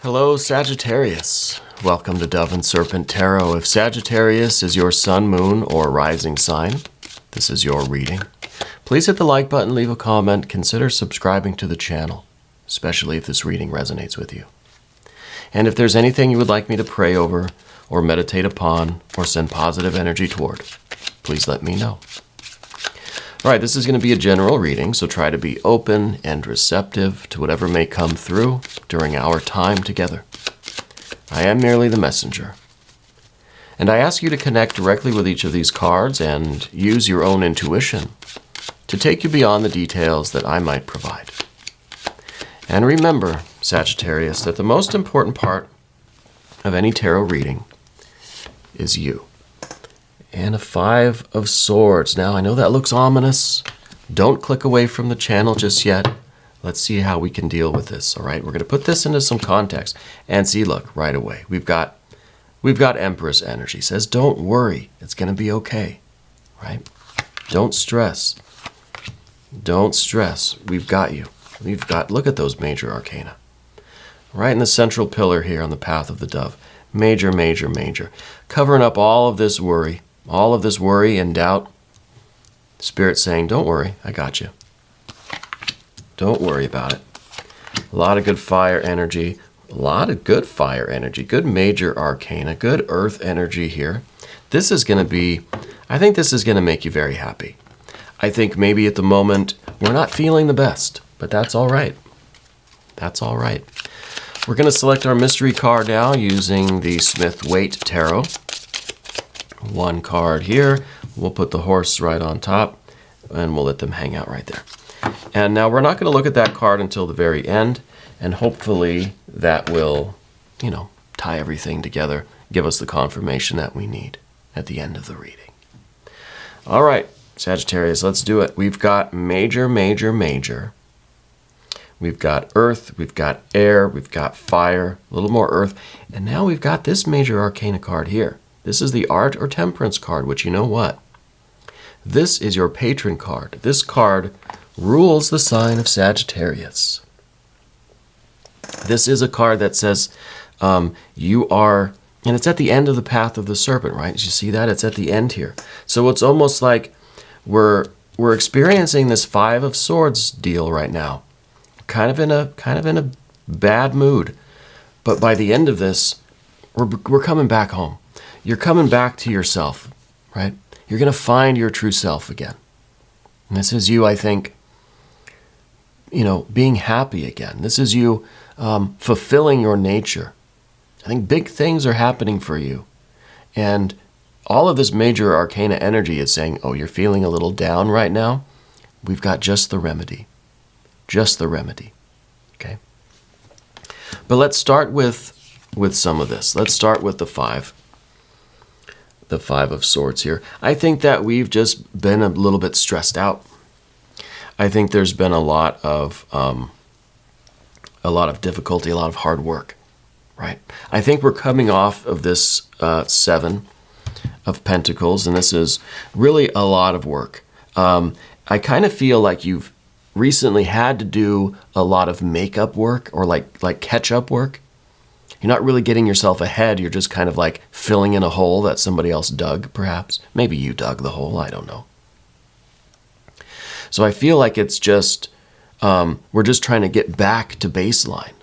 Hello, Sagittarius. Welcome to Dove and Serpent Tarot. If Sagittarius is your sun, moon, or rising sign, this is your reading. Please hit the like button, leave a comment, consider subscribing to the channel, especially if this reading resonates with you. And if there's anything you would like me to pray over, or meditate upon, or send positive energy toward, please let me know. All right, this is going to be a general reading, so try to be open and receptive to whatever may come through during our time together. I am merely the messenger. And I ask you to connect directly with each of these cards and use your own intuition to take you beyond the details that I might provide. And remember, Sagittarius, that the most important part of any tarot reading is you. And a 5 of Swords. Now, I know that looks ominous. Don't click away from the channel just yet. Let's see how we can deal with this, all right? We're going to put this into some context. And see, look, right away, we've got Empress energy. Says, don't worry, it's going to be okay, right? Don't stress. Don't stress. We've got you. Look at those major arcana. Right in the central pillar here on the path of the dove. Major, major, major. Covering up all of this worry. All of this worry and doubt. Spirit saying, don't worry, I got you. Don't worry about it. A lot of good fire energy. A lot of good fire energy. Good major arcana. Good earth energy here. This is going to be, I think this is going to make you very happy. I think maybe at the moment we're not feeling the best, but that's all right. That's all right. We're going to select our mystery card now using the Smith-Waite Tarot. One card here. We'll put the horse right on top and we'll let them hang out right there. And now we're not going to look at that card until the very end, and hopefully that will, tie everything together, give us the confirmation that we need at the end of the reading. All right, Sagittarius, let's do it. We've got major, major, major. We've got earth, we've got air, we've got fire, a little more earth, and now we've got this major arcana card here. This is the Art or Temperance card, which you know what? This is your patron card. This card rules the sign of Sagittarius. This is a card that says you are, and it's at the end of the path of the serpent, right? You see that? It's at the end here. So it's almost like we're experiencing this 5 of Swords deal right now. Kind of in a bad mood. But by the end of this, we're coming back home. You're coming back to yourself, right? You're going to find your true self again. And this is you, I think, being happy again. This is you fulfilling your nature. I think big things are happening for you. And all of this major arcana energy is saying, oh, you're feeling a little down right now? We've got just the remedy. Just the remedy. Okay? But let's start with some of this. Let's start with the 5. The 5 of Swords here. I think that we've just been a little bit stressed out. I think there's been a lot of difficulty, a lot of hard work, right? I think we're coming off of this 7 of Pentacles, and this is really a lot of work. I kind of feel like you've recently had to do a lot of makeup work or like catch-up work. You're not really getting yourself ahead. You're just kind of like filling in a hole that somebody else dug, perhaps. Maybe you dug the hole. I don't know. So I feel like it's just, we're just trying to get back to baseline,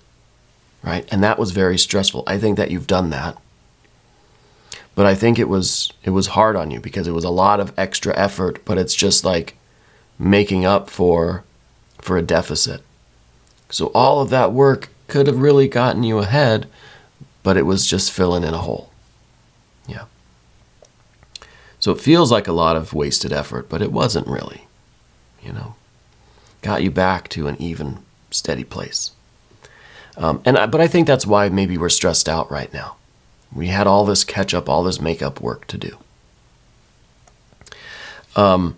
right? And that was very stressful. I think that you've done that. But I think it was hard on you because it was a lot of extra effort, but it's just like making up for a deficit. So all of that work could have really gotten you ahead, but it was just filling in a hole. Yeah. So it feels like a lot of wasted effort, but it wasn't really, Got you back to an even, steady place. But I think that's why maybe we're stressed out right now. We had all this catch up, all this makeup work to do. And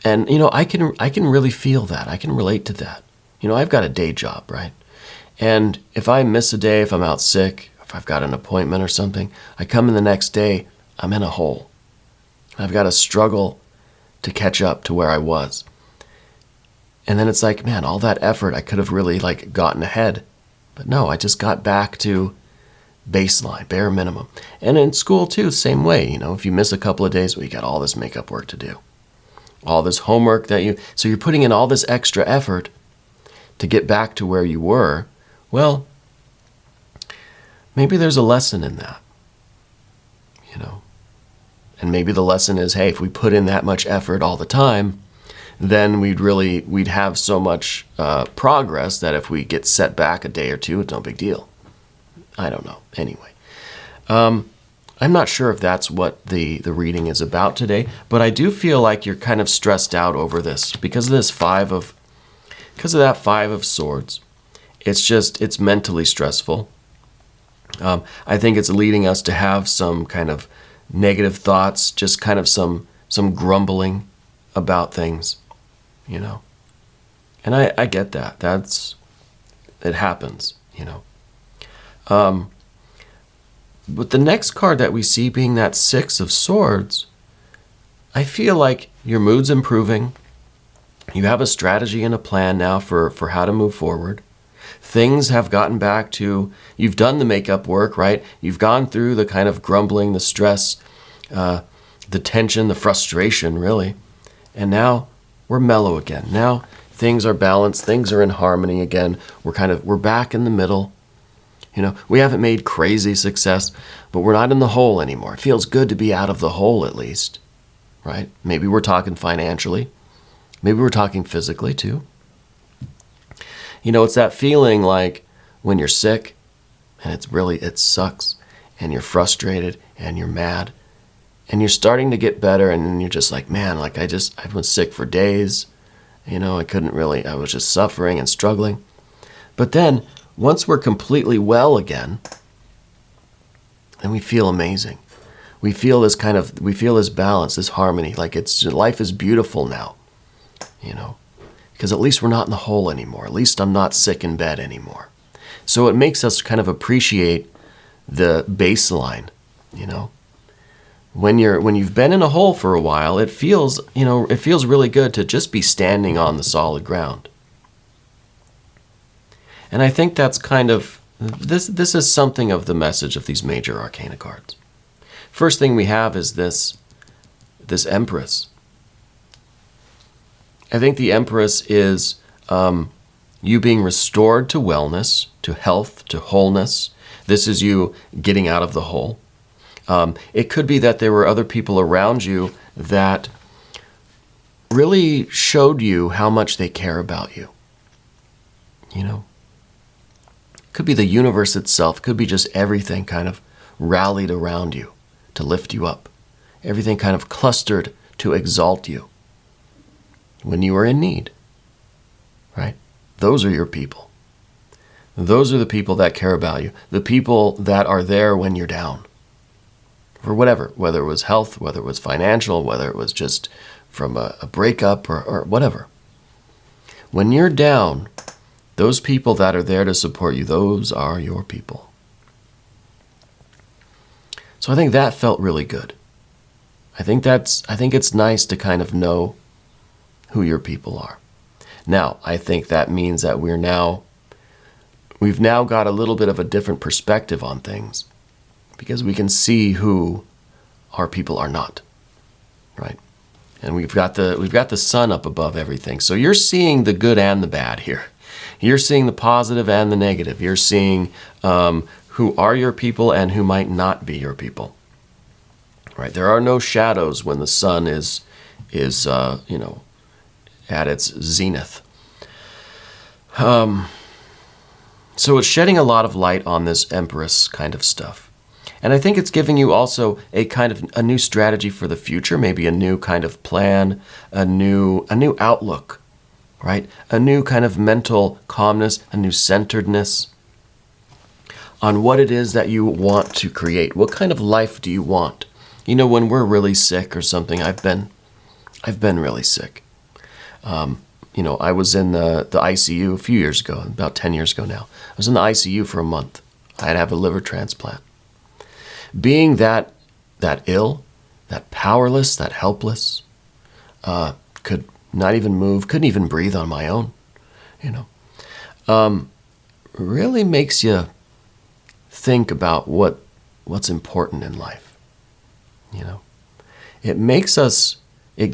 I can really feel that. I can relate to that. I've got a day job, right? And if I miss a day, if I'm out sick, if I've got an appointment or something, I come in the next day, I'm in a hole. I've got to struggle to catch up to where I was. And then it's like, man, all that effort, I could have really gotten ahead, But no, I just got back to baseline, bare minimum. And in school too, same way. If you miss a couple of days, well, you got all this makeup work to do. All this homework so you're putting in all this extra effort to get back to where you were. Well, maybe there's a lesson in that, And maybe the lesson is, hey, if we put in that much effort all the time, then we'd have so much progress that if we get set back a day or two, it's no big deal. I don't know. Anyway, I'm not sure if that's what the reading is about today, but I do feel like you're kind of stressed out over this because of that Five of Swords. It's mentally stressful. I think it's leading us to have some kind of negative thoughts, just kind of some grumbling about things, And I get that. It happens, But the next card that we see being that Six of Swords, I feel like your mood's improving. You have a strategy and a plan now for how to move forward. Things have gotten back to, you've done the makeup work, right? You've gone through the kind of grumbling, the stress, the tension, the frustration, really. And now we're mellow again. Now things are balanced. Things are in harmony again. We're back in the middle. We haven't made crazy success, but we're not in the hole anymore. It feels good to be out of the hole at least, right? Maybe we're talking financially. Maybe we're talking physically too. It's that feeling like when you're sick and it sucks and you're frustrated and you're mad and you're starting to get better and then you're just like, man, like I was sick for days. I was just suffering and struggling. But then once we're completely well again, then we feel amazing. We feel this balance, this harmony, like life is beautiful now, because at least we're not in the hole anymore. At least I'm not sick in bed anymore. So it makes us kind of appreciate the baseline, When you've been in a hole for a while, it feels really good to just be standing on the solid ground. And I think that's kind of, this is something of the message of these major arcana cards. First thing we have is this Empress. I think the Empress is you being restored to wellness, to health, to wholeness. This is you getting out of the hole. It could be that there were other people around you that really showed you how much they care about you. Could be the universe itself. Could be just everything kind of rallied around you to lift you up. Everything kind of clustered to exalt you when you are in need, right? Those are your people. Those are the people that care about you. The people that are there when you're down. For whatever, whether it was health, whether it was financial, whether it was just from a breakup or whatever. When you're down, those people that are there to support you, those are your people. So I think that felt really good. I think it's nice to kind of know who your people are. Now, I think that means that we've now got a little bit of a different perspective on things because we can see who our people are not, right? And we've got the sun up above everything. So you're seeing the good and the bad here. You're seeing the positive and the negative. You're seeing who are your people and who might not be your people. Right? There are no shadows when the sun is at its zenith. So it's shedding a lot of light on this Empress kind of stuff. And I think it's giving you also a kind of a new strategy for the future, maybe a new kind of plan, a new outlook, right? A new kind of mental calmness, a new centeredness on what it is that you want to create. What kind of life do you want? When we're really sick or something, I've been really sick. I was in the ICU a few years ago, about 10 years ago now. I was in the ICU for a month. I had to have a liver transplant. Being that ill, that powerless, that helpless, could not even move, couldn't even breathe on my own, really makes you think about what's important in life. You know, it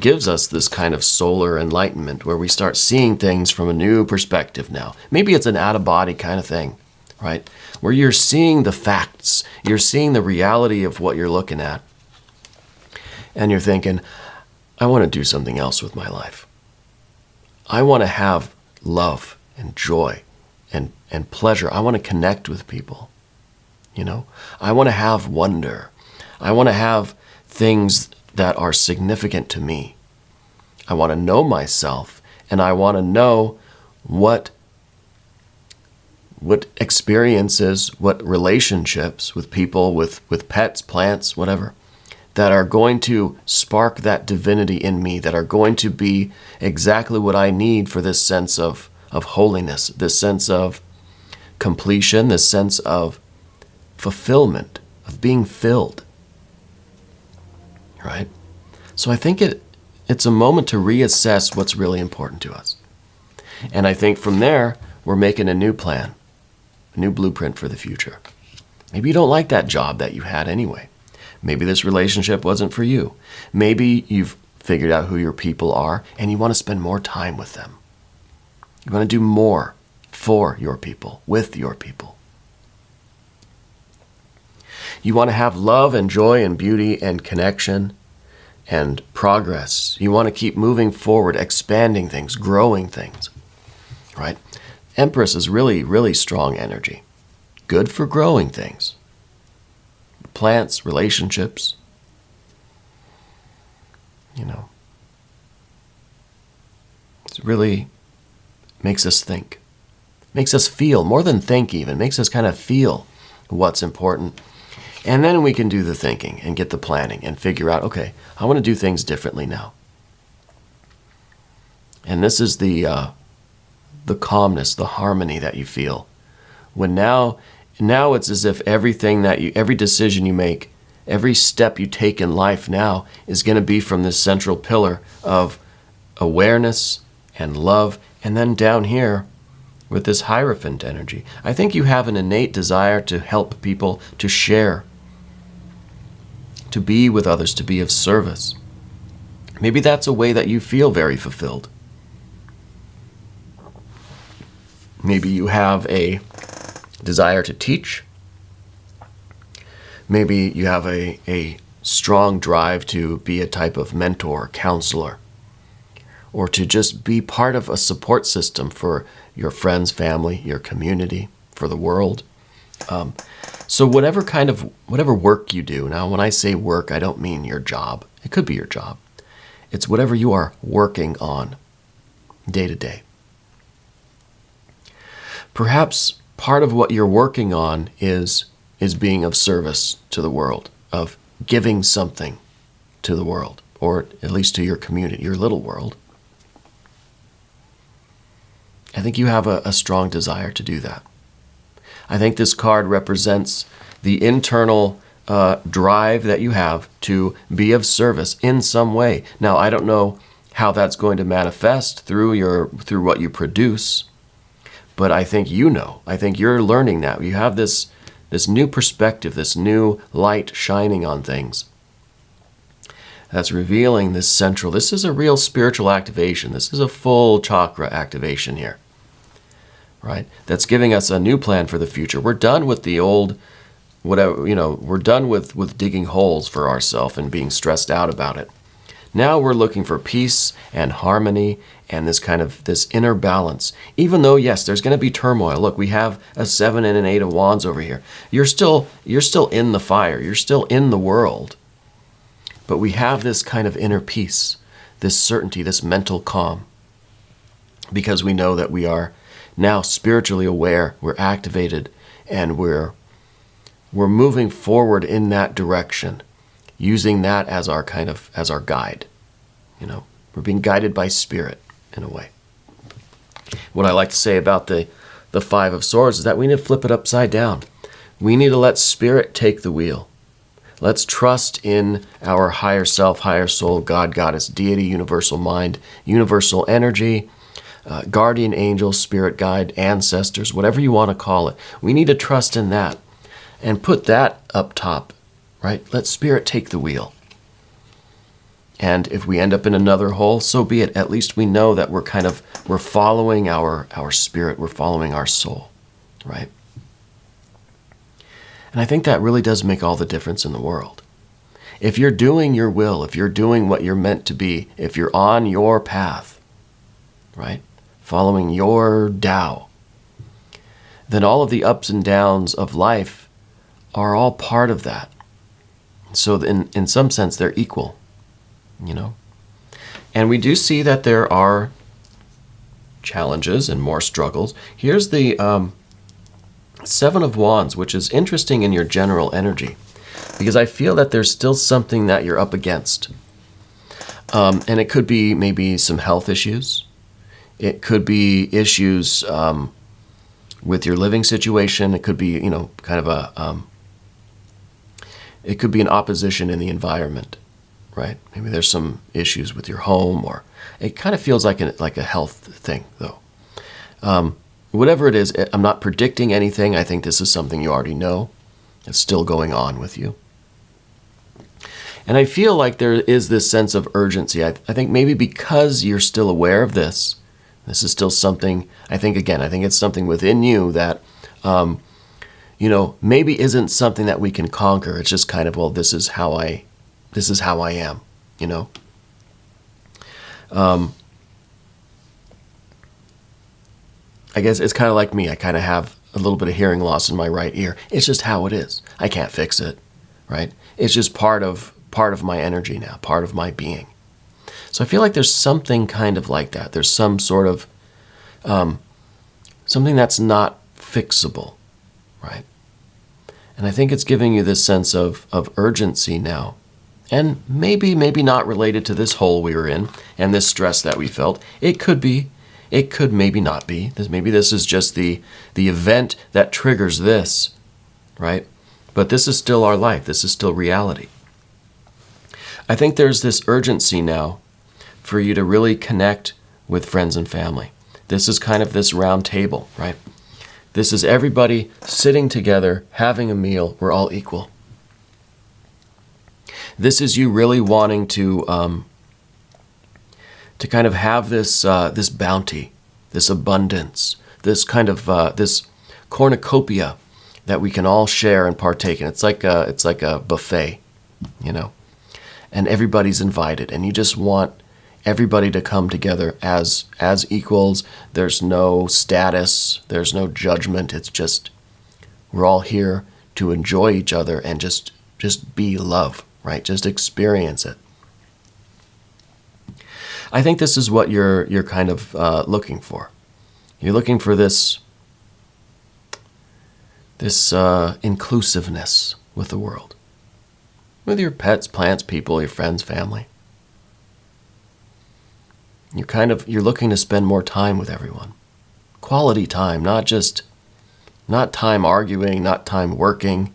gives us this kind of solar enlightenment where we start seeing things from a new perspective now. Maybe it's an out-of-body kind of thing, right? Where you're seeing the facts, you're seeing the reality of what you're looking at, and you're thinking, I want to do something else with my life. I want to have love and joy and pleasure. I want to connect with people. You know, I want to have wonder. I want to have things that are significant to me. I want to know myself, and I want to know what experiences, what relationships with people, with pets, plants, whatever, that are going to spark that divinity in me, that are going to be exactly what I need for this sense of holiness, this sense of completion, this sense of fulfillment, of being filled. Right? So I think it's a moment to reassess what's really important to us. And I think from there, we're making a new plan, a new blueprint for the future. Maybe you don't like that job that you had anyway. Maybe this relationship wasn't for you. Maybe you've figured out who your people are and you want to spend more time with them. You want to do more for your people, with your people. You want to have love and joy and beauty and connection and progress. You want to keep moving forward, expanding things, growing things, right? Empress is really, really strong energy. Good for growing things. Plants, relationships, you know. It really makes us think. Makes us feel, more than think even, makes us kind of feel what's important. And then we can do the thinking and get the planning and figure out, okay, I want to do things differently now. And this is the calmness, the harmony that you feel. When now it's as if every decision you make, every step you take in life now is going to be from this central pillar of awareness and love. And then down here with this Hierophant energy, I think you have an innate desire to help people, to share, to be with others, to be of service. Maybe that's a way that you feel very fulfilled. Maybe you have a desire to teach. Maybe you have a strong drive to be a type of mentor, counselor, or to just be part of a support system for your friends, family, your community, for the world. So whatever work you do, now when I say work, I don't mean your job. It could be your job. It's whatever you are working on day to day. Perhaps part of what you're working on is being of service to the world, of giving something to the world, or at least to your community, your little world. I think you have a strong desire to do that. I think this card represents the internal drive that you have to be of service in some way. Now, I don't know how that's going to manifest through what you produce, but I think you know. I think you're learning now. You have this new perspective, this new light shining on things. That's revealing this central. This is a real spiritual activation. This is a full chakra activation here. Right? That's giving us a new plan for the future. We're done with the old, whatever, we're done with digging holes for ourselves and being stressed out about it. Now we're looking for peace and harmony and this inner balance. Even though, yes, there's going to be turmoil. Look, we have a 7 and an 8 of wands over here. You're still in the fire. You're still in the world. But we have this kind of inner peace, this certainty, this mental calm, because we know that we are now spiritually aware, we're activated, and we're moving forward in that direction, using that as our guide. We're being guided by spirit in a way. What I like to say about the 5 of Swords is that we need to flip it upside down. We need to let spirit take the wheel. Let's trust in our higher self, higher soul, God, Goddess, deity, universal mind, universal energy, guardian angel, spirit guide, ancestors, whatever you want to call it. We need to trust in that and put that up top, right? Let spirit take the wheel. And if we end up in another hole, so be it. At least we know that we're following our spirit, we're following our soul, right? And I think that really does make all the difference in the world. If you're doing your will, if you're doing what you're meant to be, if you're on your path, right, following your Tao, then all of the ups and downs of life are all part of that. So in some sense, they're equal. And we do see that there are challenges and more struggles. Here's the Seven of Wands, which is interesting in your general energy, because I feel that there's still something that you're up against. And it could be maybe some health issues. It could be issues with your living situation. It could be, kind of it could be an opposition in the environment. Right? Maybe there's some issues with your home, or it kind of feels like a health thing, though. Whatever it is, I'm not predicting anything. I think this is something you already know. It's still going on with you. And I feel like there is this sense of urgency. I think maybe because you're still aware of this is still something, I think it's something within you that, maybe isn't something that we can conquer. It's just kind of, well, this is how I am, I guess it's kind of like me. I kind of have a little bit of hearing loss in my right ear. It's just how it is. I can't fix it, right? It's just part of my energy now, part of my being. So I feel like there's something kind of like that. There's some sort of something that's not fixable, right? And I think it's giving you this sense of urgency now. And maybe not related to this hole we were in and this stress that we felt. It could be. It could maybe not be. Maybe this is just the event that triggers this, right? But this is still our life. This is still reality. I think there's this urgency now for you to really connect with friends and family. This is kind of this round table, right? This is everybody sitting together, having a meal. We're all equal. This is you really wanting to kind of have this this bounty, this abundance, this kind of this cornucopia that we can all share and partake in. It's like a buffet, and everybody's invited, and you just want everybody to come together as equals. There's no status, there's no judgment. It's just we're all here to enjoy each other and just be love. Right? Just experience it. I think this is what you're kind of looking for. You're looking for this inclusiveness with the world, with your pets, plants, people, your friends, family. You're looking to spend more time with everyone, quality time, not time arguing, not time working.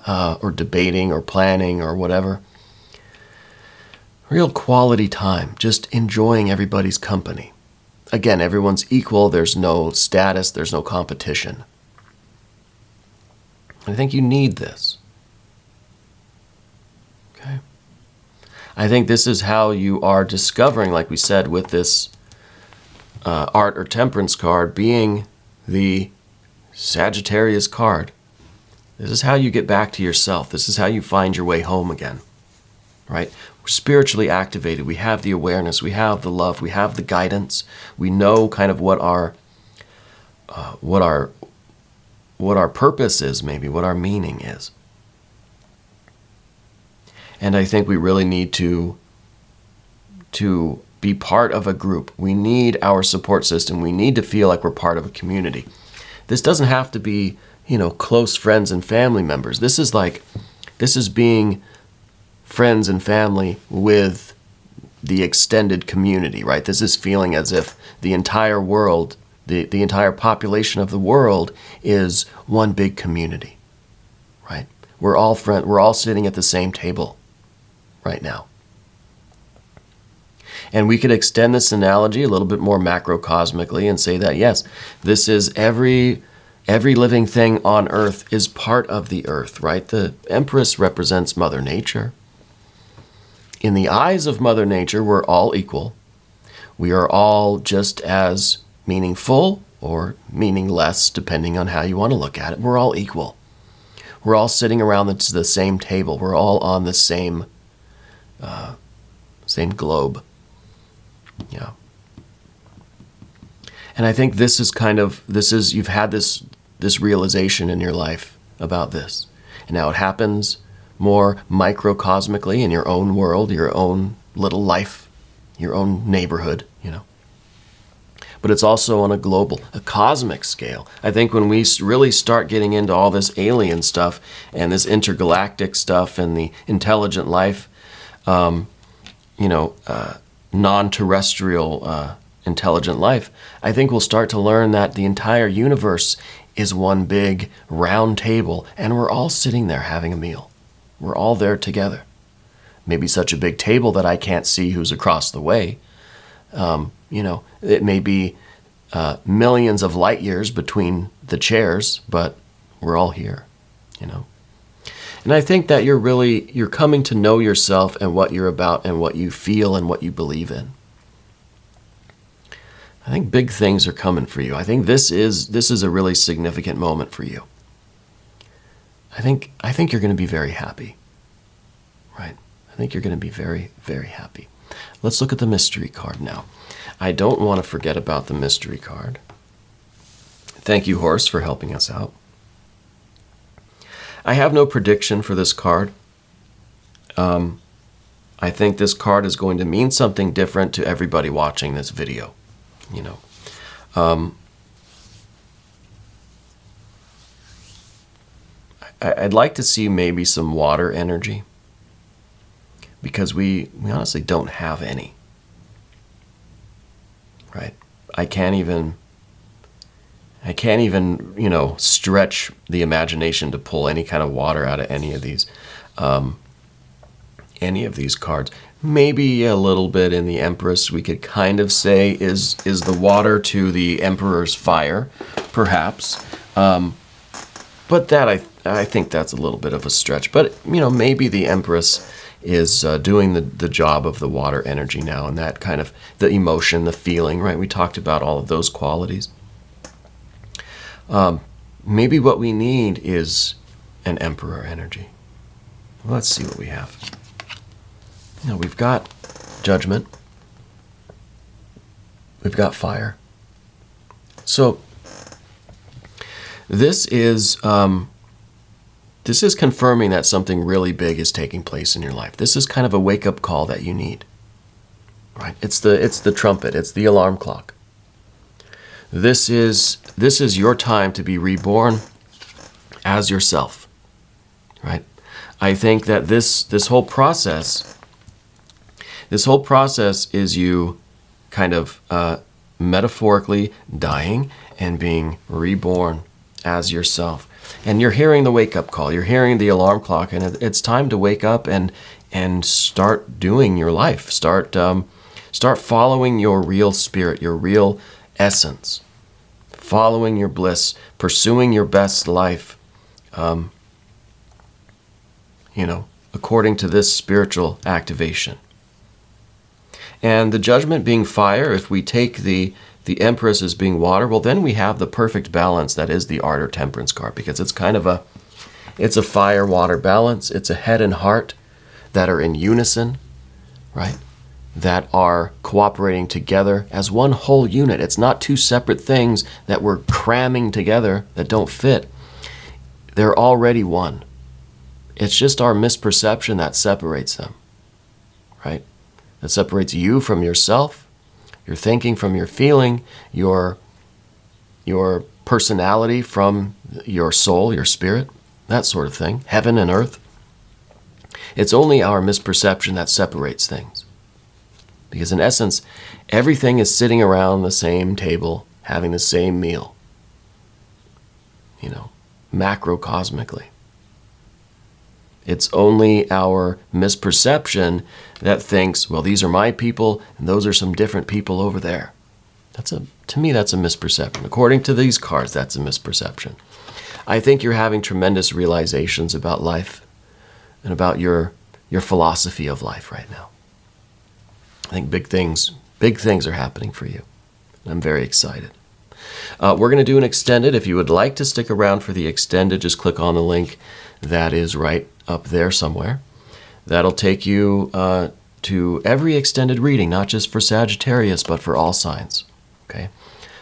Or debating or planning or whatever. Real quality time, just enjoying everybody's company. Again, everyone's equal. There's no status. There's no competition. I think you need this. Okay. I think this is how you are discovering, like we said, with this Art or Temperance card being the Sagittarius card. This is how you get back to yourself. This is how you find your way home again, right? We're spiritually activated. We have the awareness. We have the love. We have the guidance. We know kind of what our purpose is, maybe what our meaning is. And I think we really need to be part of a group. We need our support system. We need to feel like we're part of a community. This doesn't have to be close friends and family members. This is being friends and family with the extended community, right? This is feeling as if the entire world, the entire population of the world is one big community, right? We're all sitting at the same table right now. And we could extend this analogy a little bit more macrocosmically and say that, yes, this is every living thing on earth is part of the earth, right? The Empress represents Mother Nature. In the eyes of Mother Nature, we're all equal. We are all just as meaningful or meaningless, depending on how you want to look at it. We're all equal. We're all sitting around the same table. We're all on the same globe. Yeah. And I think you've had this realization in your life about this. And now it happens more microcosmically in your own world, your own little life, your own neighborhood, But it's also on a cosmic scale. I think when we really start getting into all this alien stuff and this intergalactic stuff and the intelligent life, non-terrestrial intelligent life, I think we'll start to learn that the entire universe is one big round table, and we're all sitting there having a meal. We're all there together. Maybe such a big table that I can't see who's across the way. It may be millions of light years between the chairs, but we're all here, And I think that you're coming to know yourself and what you're about and what you feel and what you believe in. I think big things are coming for you. I think this is a really significant moment for you. I think you're going to be very happy, right? I think you're going to be very, very happy. Let's look at the mystery card now. I don't want to forget about the mystery card. Thank you, Horse, for helping us out. I have no prediction for this card. I think this card is going to mean something different to everybody watching this video. I'd like to see maybe some water energy, because we honestly don't have any, right? I can't even stretch the imagination to pull any kind of water out of any of these cards. Maybe a little bit in the Empress, we could kind of say is the water to the Emperor's fire, perhaps. But that I think that's a little bit of a stretch. But maybe the Empress is doing the job of the water energy now, and that kind of the emotion, the feeling, right? We talked about all of those qualities. Maybe what we need is an Emperor energy. Let's see what we have. We've got Judgment. We've got Fire. So this is confirming that something really big is taking place in your life. This is kind of a wake-up call that you need, right? It's the trumpet. It's the alarm clock. This is your time to be reborn as yourself, right? I think that this whole process is you kind of metaphorically dying and being reborn as yourself. And you're hearing the wake-up call. You're hearing the alarm clock, and it's time to wake up and start doing your life. Start following your real spirit, your real essence, following your bliss, pursuing your best life, according to this spiritual activation. And the Judgment being fire, if we take the Empress as being water, well, then we have the perfect balance that is the Art or Temperance card, because it's kind of it's a fire-water balance. It's a head and heart that are in unison, right? That are cooperating together as one whole unit. It's not two separate things that we're cramming together that don't fit. They're already one. It's just our misperception that separates them, right? That separates you from yourself, your thinking from your feeling, your personality from your soul, your spirit, that sort of thing, heaven and earth. It's only our misperception that separates things. Because in essence, everything is sitting around the same table, having the same meal, macrocosmically. It's only our misperception that thinks, well, these are my people, and those are some different people over there. To me, that's a misperception. According to these cards, that's a misperception. I think you're having tremendous realizations about life and about your philosophy of life right now. I think big things are happening for you. I'm very excited. We're going to do an extended. If you would like to stick around for the extended, just click on the link that is right up there somewhere. That'll take you to every extended reading, not just for Sagittarius, but for all signs. Okay?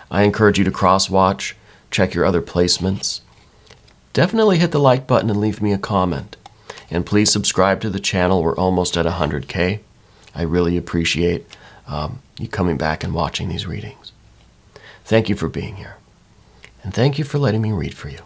I encourage you to cross-watch, check your other placements. Definitely hit the like button and leave me a comment. And please subscribe to the channel. We're almost at 100K. I really appreciate you coming back and watching these readings. Thank you for being here. And thank you for letting me read for you.